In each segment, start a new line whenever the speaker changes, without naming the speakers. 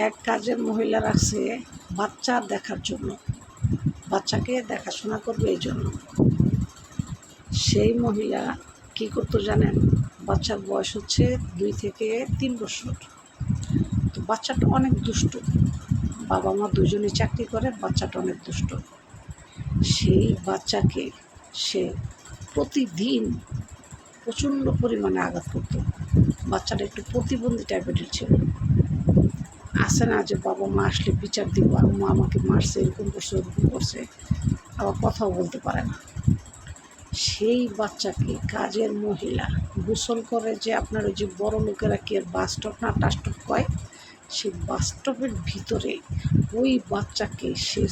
এক কাজের মহিলা রাখছে বাচ্চা দেখার জন্য, বাচ্চাকে দেখাশোনা করবে এই জন্য। সেই মহিলা কি করতো জানেন? বাচ্চার বয়স হচ্ছে 2 থেকে 3 বছর। তো বাচ্চাটা অনেক দুষ্ট, বাবা মা দুজনেই চাকরি করে, বাচ্চাটা অনেক দুষ্ট। সেই বাচ্চাকে সে প্রতিদিন প্রচণ্ড পরিমাণে আঘাত করত। বাচ্চাটা একটু প্রতিবন্ধী টাইপের ছিল। আসে না যে বাবা মা আসলে বিচার দিব, আম্মা আমাকে মারছে, এরকম করছে ওরকম করছে, আবার কথাও বলতে পারে না। সেই বাচ্চাকে কাজের মহিলা গোসল করে, যে আপনার ওই যে বড় লোকেরা কি বাস স্টপ না টাস্টপ কয়, সেই বাস স্টপের ভিতরে ওই বাচ্চাকে সে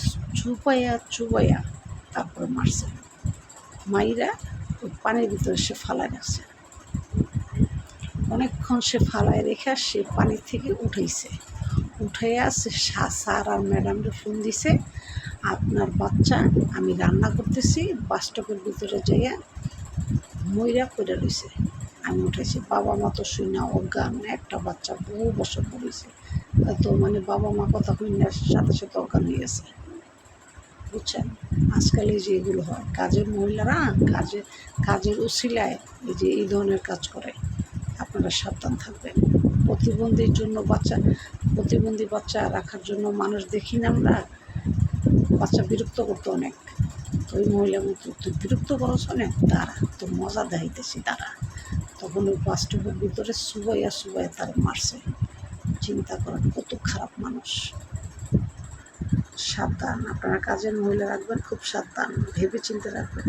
চুবাইয়া তারপরে মারছে। মাইরা ওই পানির ভিতরে সে ফালায় রাখছে। অনেকক্ষণ সে ফালায় রেখে সে পানি থেকে উঠাইয়া সে স্যার আর ম্যাডামকে ফোন দিছে, আপনার বাচ্চা আমি রান্না করতেছি, বাস স্টপের ভিতরে যাইয়া মইরা পড়ে রয়েছে, আমি উঠেছি। বাবা মা তো শুই না, অজ্ঞান একটা বাচ্চা, বহু বছর পড়েছে, তো মানে বাবা মা কথা শুই না, সাথে সাথে অজ্ঞান হয়ে গেছে। বুঝছেন? আজকাল এই যে এগুলো হয়, কাজের মহিলারা কাজের উছিলায় এই ধরনের কাজ করে। আপনারা সাবধান থাকবেন। প্রতিবন্ধী বাচ্চা রাখার জন্য মানুষ দেখি না আমরা, বাচ্চা বিরক্ত করতো অনেক। তো ওই মহিলা মতো তুই বিরক্ত করছ অনেক, তারা তো মজা দেখাইতেছি তারা। তখন ওই বাস স্টপের ভিতরে চুবাইয়া তারা মারছে। চিন্তা করেন কত খারাপ মানুষ। সাবধান, আপনারা কাজের মহিলা রাখবেন, খুব সাবধান, ভেবে চিন্তে রাখবেন।